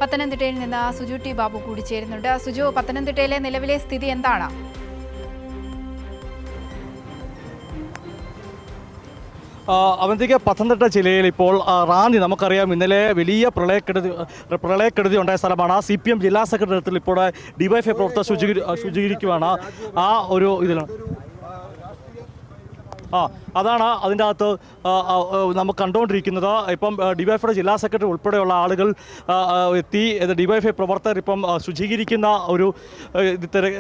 പത്തനംതിട്ടയിൽ നിന്ന് സുജു ടി ബാബു കൂടി ചേരുന്നുണ്ട്. സുജു, പത്തനംതിട്ടയിലെ നിലവിലെ സ്ഥിതി എന്താണ്? അവന്തിക്ക് പത്തനംതിട്ട ജില്ലയിൽ ഇപ്പോൾ റാന്നി നമുക്കറിയാം ഇന്നലെ വലിയ പ്രളയക്കെടുതി ഉണ്ടായ സ്ഥലമാണ്. CPM ജില്ലാ സെക്രട്ടേറിയറ്റിൽ ഇപ്പോൾ ഡിവൈഎഫ്ഐ പ്രവർത്തകർ ശുചീകരിക്കുകയാണ്. ആ ഒരു ഇതിലാണ് അതാണ് അതിൻ്റെ അകത്ത് നമുക്ക് കണ്ടുകൊണ്ടിരിക്കുന്നത്. ഇപ്പം ഡിവൈഎഫ്ഐയുടെ ജില്ലാ സെക്രട്ടറി ഉൾപ്പെടെയുള്ള ആളുകൾ എത്തി. ഡിവൈഎഫ്ഐ പ്രവർത്തകർ ഇപ്പം ശുചീകരിക്കുന്ന ഒരു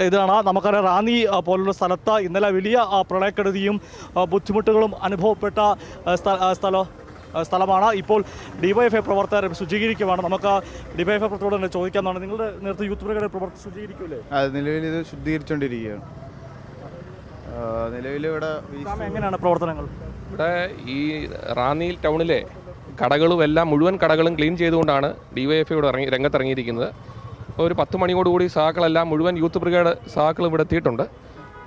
ഇതാണ്. നമുക്കറിയാം റാന്നി പോലുള്ള സ്ഥലത്ത് ഇന്നലെ വലിയ പ്രളയക്കെടുതിയും ബുദ്ധിമുട്ടുകളും അനുഭവപ്പെട്ട സ്ഥലമാണ്. ഇപ്പോൾ ഡിവൈഎഫ്ഐ പ്രവർത്തകർ ശുചീകരിക്കുകയാണ്. നമുക്ക് ഡിവൈഎഫ്ഐ പ്രവർത്തകരോട് ചോദിക്കാമെന്നാണ്. നിങ്ങളുടെ നേരത്തെ യൂത്ത് ബ്രിഗേഡ് പ്രവർത്തകർ ശുചീകരിക്കൂലേ? നിലവിൽ ഇത് ശുദ്ധീകരിച്ചുകൊണ്ടിരിക്കുകയാണ്. നിലവിലിവിടെ എങ്ങനെയാണ് പ്രവർത്തനങ്ങൾ? ഇവിടെ ഈ റാന്നി ടൗണിലെ കടകളും എല്ലാം മുഴുവൻ കടകളും ക്ലീൻ ചെയ്തുകൊണ്ടാണ് ഡിവൈഎഫ്ഐയോട് രംഗത്തിറങ്ങിയിരിക്കുന്നത്. ഇപ്പോൾ ഒരു 10 മണിയോടുകൂടി സഹാക്കളെല്ലാം മുഴുവൻ യൂത്ത് ബ്രിഗേഡ് സഹാക്കൾ ഇവിടെ എത്തിയിട്ടുണ്ട്.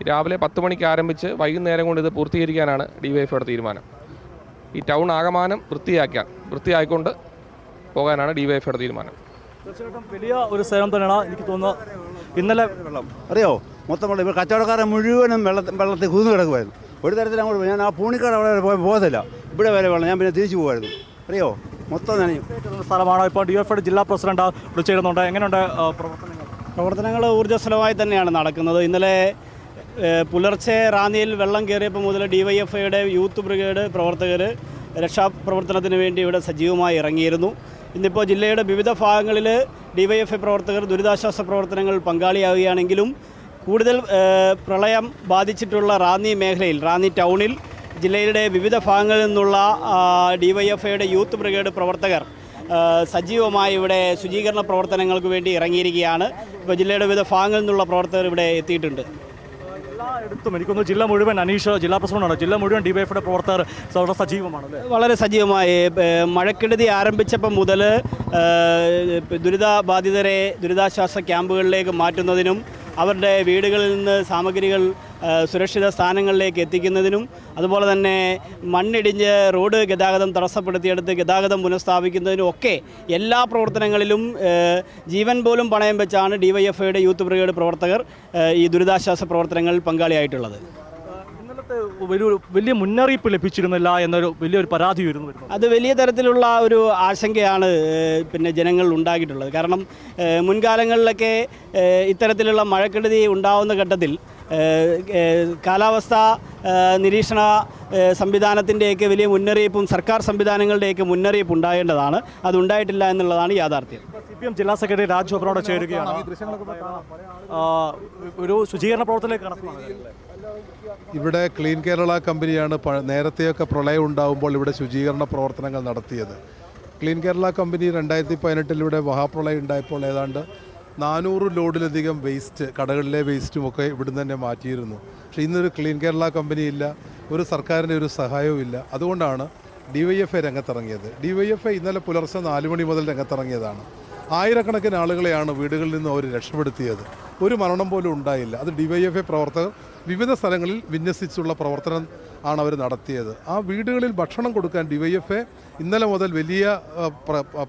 രാവിലെ 10 മണിക്ക് ആരംഭിച്ച് വൈകുന്നേരം കൊണ്ട് ഇത് പൂർത്തീകരിക്കാനാണ് ഡിവൈഎഫ്ഐയുടെ തീരുമാനം. ഈ ടൗൺ ആകമാനം വൃത്തിയായിക്കൊണ്ട് പോകാനാണ് ഡിവൈഎഫ്ഐയുടെ തീരുമാനം. തീർച്ചയായിട്ടും വലിയ ഒരു സേവനം തന്നെയാണ്. എനിക്ക് തോന്നുന്നു ഇന്നലെ വെള്ളം അറിയോ മൊത്തം വെള്ളം. ഇപ്പോൾ കച്ചവടക്കാരൻ മുഴുവനും വെള്ളത്തിൽ കുതിർന്നു കിടക്കുമായിരുന്നു. ഒരു തരത്തിൽ അങ്ങോട്ട് ഞാൻ ആ പൂണിക്കട അവിടെ പോകത്തില്ല. ഇവിടെ വരെ വെള്ളം. ഞാൻ പിന്നെ തിരിച്ചു പോകുമായിരുന്നു. അറിയോ മൊത്തം നനയും സ്ഥലമാണ്. ഇപ്പോൾ ഡിവൈഎഫ്ഐയുടെ ജില്ലാ പ്രസിഡന്റ് വിളിച്ചിരുന്നുണ്ട്. എങ്ങനെയുണ്ട് പ്രവർത്തനങ്ങൾ? ഊർജ്ജസ്വലമായി തന്നെയാണ് നടക്കുന്നത്. ഇന്നലെ പുലർച്ചെ റാന്നിയിൽ വെള്ളം കയറിയപ്പോൾ മുതൽ ഡിവൈഎഫ്ഐയുടെ യൂത്ത് ബ്രിഗേഡ് പ്രവർത്തകർ രക്ഷാപ്രവർത്തനത്തിന് വേണ്ടി ഇവിടെ സജീവമായി ഇറങ്ങിയിരുന്നു. ഇന്നിപ്പോൾ ജില്ലയുടെ വിവിധ ഭാഗങ്ങളിൽ ഡിവൈഎഫ്ഐ പ്രവർത്തകർ ദുരിതാശ്വാസ പ്രവർത്തനങ്ങൾ പങ്കാളിയാവുകയാണെങ്കിലും കൂടുതൽ പ്രളയം ബാധിച്ചിട്ടുള്ള റാന്നി മേഖലയിൽ, റാന്നി ടൗണിൽ ജില്ലയുടെ വിവിധ ഭാഗങ്ങളിൽ നിന്നുള്ള ഡിവൈഎഫ്ഐയുടെ യൂത്ത് ബ്രിഗേഡ് പ്രവർത്തകർ സജീവമായി ഇവിടെ ശുചീകരണ പ്രവർത്തനങ്ങൾക്ക് വേണ്ടി ഇറങ്ങിയിരിക്കുകയാണ്. ഇപ്പോൾ ജില്ലയുടെ വിവിധ ഭാഗങ്ങളിൽ നിന്നുള്ള പ്രവർത്തകർ ഇവിടെ എത്തിയിട്ടുണ്ട്. എല്ലായിടത്തും എനിക്കൊന്ന് ജില്ല മുഴുവൻ, അനീഷ് ജില്ലാ പ്രസിഡന്റാണ്, ജില്ല മുഴുവൻ ഡിവൈഎഫ്ഐയുടെ പ്രവർത്തകർ വളരെ സജീവമാണ്. വളരെ സജീവമായി മഴക്കെടുതി ആരംഭിച്ചപ്പോൾ മുതൽ ദുരിതബാധിതരെ ദുരിതാശ്വാസ ക്യാമ്പുകളിലേക്ക് മാറ്റുന്നതിനും അവരുടെ വീടുകളിൽ നിന്ന് സാമഗ്രികൾ സുരക്ഷിത സ്ഥാനങ്ങളിലേക്ക് എത്തിക്കുന്നതിനും അതുപോലെ തന്നെ മണ്ണിടിഞ്ഞ് റോഡ് ഗതാഗതം തടസ്സപ്പെടുത്തിയെടുത്ത് ഗതാഗതം പുനഃസ്ഥാപിക്കുന്നതിനും ഒക്കെ എല്ലാ പ്രവർത്തനങ്ങളിലും ജീവൻ പോലും പണയം വെച്ചാണ് ഡിവൈഎഫ്ഐയുടെ യൂത്ത് ബ്രിഗേഡ് പ്രവർത്തകർ ഈ ദുരിതാശ്വാസ പ്രവർത്തനങ്ങളിൽ പങ്കാളിയായിട്ടുള്ളത്. വലിയ മുന്നറിയിപ്പ് ലഭിച്ചിരുന്നില്ല എന്നൊരു വലിയൊരു പരാതി വരുന്നു. അത് വലിയ തരത്തിലുള്ള ഒരു ആശങ്കയാണ് പിന്നെ ജനങ്ങൾ ഉണ്ടാക്കിയിട്ടുള്ളത്. കാരണം മുൻകാലങ്ങളിലൊക്കെ ഇത്തരത്തിലുള്ള മഴക്കെടുതി ഉണ്ടാവുന്ന ഘട്ടത്തിൽ കാലാവസ്ഥാ നിരീക്ഷണ സംവിധാനത്തിൻ്റെയൊക്കെ വലിയ മുന്നറിയിപ്പും സർക്കാർ സംവിധാനങ്ങളുടെയൊക്കെ മുന്നറിയിപ്പ് ഉണ്ടാകേണ്ടതാണ്. അതുണ്ടായിട്ടില്ല എന്നുള്ളതാണ് യാഥാർത്ഥ്യം. CPM ജില്ലാ സെക്രട്ടറി രാജു അബ്രോട് ചേരുകയാണ്. ഒരു ശുചീകരണ പ്രവർത്തനത്തിലേക്ക് കടക്കുകയാണ്. ഇവിടെ ക്ലീൻ കേരള കമ്പനിയാണ് നേരത്തെയൊക്കെ പ്രളയം ഉണ്ടാകുമ്പോൾ ഇവിടെ ശുചീകരണ പ്രവർത്തനങ്ങൾ നടത്തിയത്. ക്ലീൻ കേരള കമ്പനി 2018 ഇവിടെ മഹാപ്രളയം ഉണ്ടായപ്പോൾ ഏതാണ്ട് 400 ലോഡിലധികം വേസ്റ്റ്, കടകളിലെ വേസ്റ്റുമൊക്കെ ഇവിടുന്ന് തന്നെ മാറ്റിയിരുന്നു. പക്ഷേ ഇന്നൊരു ക്ലീൻ കേരള കമ്പനി ഇല്ല, ഒരു സർക്കാരിൻ്റെ ഒരു സഹായവും ഇല്ല. അതുകൊണ്ടാണ് ഡിവൈഎഫ്ഐ രംഗത്തിറങ്ങിയത്. ഡിവൈഎഫ്ഐ ഇന്നലെ പുലർച്ചെ 4 മണി മുതൽ രംഗത്തിറങ്ങിയതാണ്. ആയിരക്കണക്കിന് ആളുകളെയാണ് വീടുകളിൽ നിന്ന് അവർ രക്ഷപ്പെടുത്തിയത്. ഒരു മരണം പോലും ഉണ്ടായില്ല. അത് ഡിവൈഎഫ്ഐ പ്രവർത്തകർ വിവിധ സ്ഥലങ്ങളിൽ വിന്യസിച്ചുള്ള പ്രവർത്തനം ആണ് അവർ നടത്തിയത്. ആ വീടുകളിൽ ഭക്ഷണം കൊടുക്കാൻ ഡിവൈഎഫ്ഐ ഇന്നലെ മുതൽ വലിയ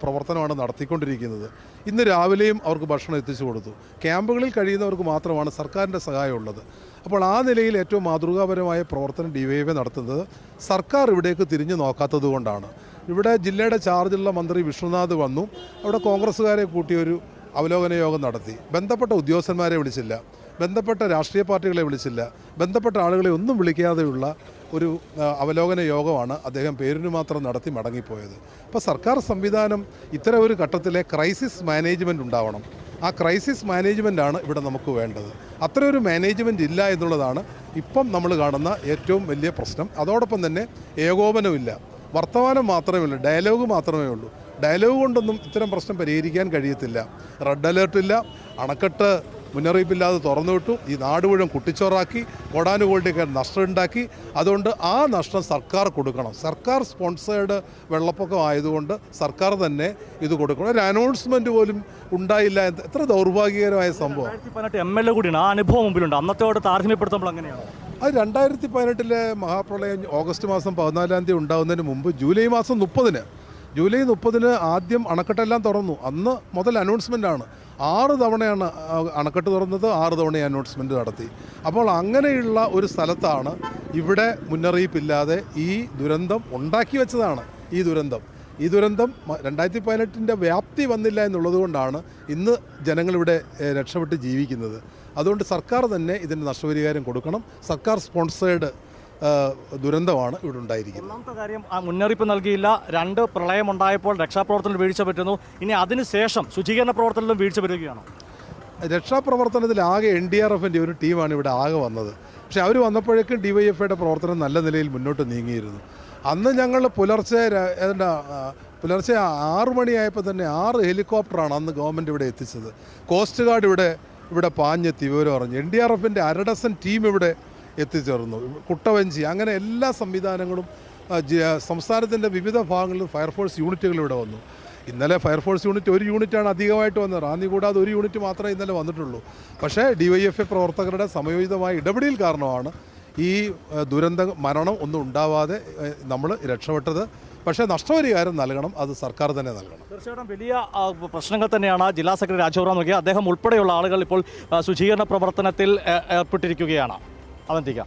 പ്രവർത്തനമാണ് നടത്തിക്കൊണ്ടിരിക്കുന്നത്. ഇന്ന് രാവിലെയും അവർക്ക് ഭക്ഷണം എത്തിച്ചു കൊടുത്തു. ക്യാമ്പുകളിൽ കഴിയുന്നവർക്ക് മാത്രമാണ് സർക്കാരിൻ്റെ സഹായമുള്ളത്. അപ്പോൾ ആ നിലയിൽ ഏറ്റവും മാതൃകാപരമായ പ്രവർത്തനം ഡിവൈഎഫ്ഐ നടത്തുന്നത് സർക്കാർ ഇവിടേക്ക് തിരിഞ്ഞു നോക്കാത്തത് കൊണ്ടാണ്. ഇവിടെ ജില്ലയുടെ ചാർജുള്ള മന്ത്രി വിഷ്ണുനാഥ് വന്നു. അവിടെ കോൺഗ്രസ്സുകാരെ കൂട്ടിയൊരു അവലോകന യോഗം നടത്തി. ബന്ധപ്പെട്ട ഉദ്യോഗസ്ഥന്മാരെ വിളിച്ചില്ല, ബന്ധപ്പെട്ട രാഷ്ട്രീയ പാർട്ടികളെ വിളിച്ചില്ല, ബന്ധപ്പെട്ട ആളുകളെ ഒന്നും വിളിക്കാതെയുള്ള ഒരു അവലോകന യോഗമാണ് അദ്ദേഹം പേരിന് മാത്രം നടത്തി മടങ്ങിപ്പോയത്. അപ്പോൾ സർക്കാർ സംവിധാനം ഇത്തരം ഒരു ഘട്ടത്തിലെ ക്രൈസിസ് മാനേജ്മെൻറ്റ് ഉണ്ടാവണം. ആ ക്രൈസിസ് മാനേജ്മെൻറ്റാണ് ഇവിടെ നമുക്ക് വേണ്ടത്. അത്രയൊരു മാനേജ്മെൻറ്റ് ഇല്ല എന്നുള്ളതാണ് ഇപ്പം നമ്മൾ കാണുന്ന ഏറ്റവും വലിയ പ്രശ്നം. അതോടൊപ്പം തന്നെ ഏകോപനമില്ല, വർത്തമാനം മാത്രമേ ഉള്ളൂ, ഡയലോഗ് മാത്രമേ ഉള്ളൂ. ഡയലോഗ് കൊണ്ടൊന്നും ഇത്തരം പ്രശ്നം പരിഹരിക്കാൻ കഴിയത്തില്ല. റെഡ് അലേർട്ടില്ല, അണക്കെട്ട് മുന്നറിയിപ്പില്ലാതെ തുറന്നുവിട്ടു, ഈ നാട് മുഴുവൻ കുട്ടിച്ചോറാക്കി, കോടാനുകോടിയൊക്കെ നഷ്ടം ഉണ്ടാക്കി. അതുകൊണ്ട് ആ നഷ്ടം സർക്കാർ കൊടുക്കണം. സർക്കാർ സ്പോൺസേഡ് വെള്ളപ്പൊക്കം ആയതുകൊണ്ട് സർക്കാർ തന്നെ ഇത് കൊടുക്കണം. ഒരു അനൗൺസ്മെൻറ്റ് പോലും ഉണ്ടായില്ല. എത്ര ദൗർഭാഗ്യകരമായ സംഭവം. 2018 MLA കൂടിയാണ്. ആ അനുഭവം മുമ്പിലുണ്ട്. അന്നത്തോട് താരതമ്യപ്പെടുത്തുമ്പോൾ അങ്ങനെയാണ്. അത് 2018 മഹാപ്രളയം ഓഗസ്റ്റ് മാസം 14 ഉണ്ടാകുന്നതിന് മുമ്പ് ജൂലൈ മാസം 30 ജൂലൈ 30 ആദ്യം അണക്കെട്ടെല്ലാം തുറന്നു. അന്ന് മുതൽ അനൗൺസ്മെൻ്റാണ്. 6 തവണയാണ് അണക്കെട്ട് തുറന്നത്, 6 തവണ അനൗൺസ്മെൻറ്റ് നടത്തി. അപ്പോൾ അങ്ങനെയുള്ള ഒരു സ്ഥലത്താണ് ഇവിടെ മുന്നറിയിപ്പില്ലാതെ ഈ ദുരന്തം ഉണ്ടാക്കി വെച്ചതാണ്. ഈ ദുരന്തം 2018 വ്യാപ്തി വന്നില്ല എന്നുള്ളത് കൊണ്ടാണ് ഇന്ന് ജനങ്ങളിവിടെ രക്ഷപ്പെട്ട് ജീവിക്കുന്നത്. അതുകൊണ്ട് സർക്കാർ തന്നെ ഇതിന് നഷ്ടപരിഹാരം കൊടുക്കണം. സർക്കാർ സ്പോൺസേഡ് ദുരന്തമാണ് ഇവിടെ ഉണ്ടായിരിക്കുന്നത്. ഒന്നാമത്തെ കാര്യം, മുന്നറിയിപ്പ് നൽകിയില്ല. 2 പ്രളയമുണ്ടായപ്പോൾ രക്ഷാപ്രവർത്തനത്തിൽ വീഴ്ച പറ്റുന്നു. ഇനി അതിനുശേഷം ശുചീകരണ പ്രവർത്തനത്തിലും വീഴ്ച വരികയാണോ? രക്ഷാപ്രവർത്തനത്തിൽ ആകെ NDRFൻ്റെ ഒരു ടീമാണ് ഇവിടെ ആകെ വന്നത്. പക്ഷേ അവർ വന്നപ്പോഴേക്കും DYFIയുടെ പ്രവർത്തനം നല്ല നിലയിൽ മുന്നോട്ട് നീങ്ങിയിരുന്നു. അന്ന് ഞങ്ങൾ പുലർച്ചെ 6 മണിയായപ്പോൾ തന്നെ 6 ഹെലികോപ്റ്ററാണ് അന്ന് ഗവൺമെൻറ് ഇവിടെ എത്തിച്ചത്. കോസ്റ്റ് ഗാർഡ് ഇവിടെ പാഞ്ഞെത്തി വിവരം അറിഞ്ഞു. NDRFൻ്റെ 1 ഡസൻ ടീം ഇവിടെ എത്തിച്ചേർന്നു. കുട്ടവഞ്ചി, അങ്ങനെ എല്ലാ സംവിധാനങ്ങളും സംസ്ഥാനത്തിൻ്റെ വിവിധ ഭാഗങ്ങളിൽ ഫയർഫോഴ്സ് യൂണിറ്റുകൾ ഇവിടെ വന്നു. ഇന്നലെ ഫയർഫോഴ്സ് യൂണിറ്റ് 1 യൂണിറ്റാണ് അധികമായിട്ട് വന്നത്. റാന്നി കൂടാതെ 1 യൂണിറ്റ് മാത്രമേ ഇന്നലെ വന്നിട്ടുള്ളൂ. പക്ഷേ DYFI പ്രവർത്തകരുടെ സമയോചിതമായ ഇടപെടൽ കാരണമാണ് ഈ മരണം ഒന്നും ഉണ്ടാവാതെ നമ്മൾ രക്ഷപ്പെട്ടത്. പക്ഷേ നഷ്ടപരിഹാരം നൽകണം, അത് സർക്കാർ തന്നെ നൽകണം. തീർച്ചയായിട്ടും വലിയ പ്രശ്നങ്ങൾ തന്നെയാണ് ജില്ലാ സെക്രട്ടറി രാജഗോപാൽ നൽകിയത്. അദ്ദേഹം ഉൾപ്പെടെയുള്ള ആളുകൾ ഇപ്പോൾ ശുചീകരണ പ്രവർത്തനത്തിൽ ഏർപ്പെട്ടിരിക്കുകയാണ്. അവന്തിക.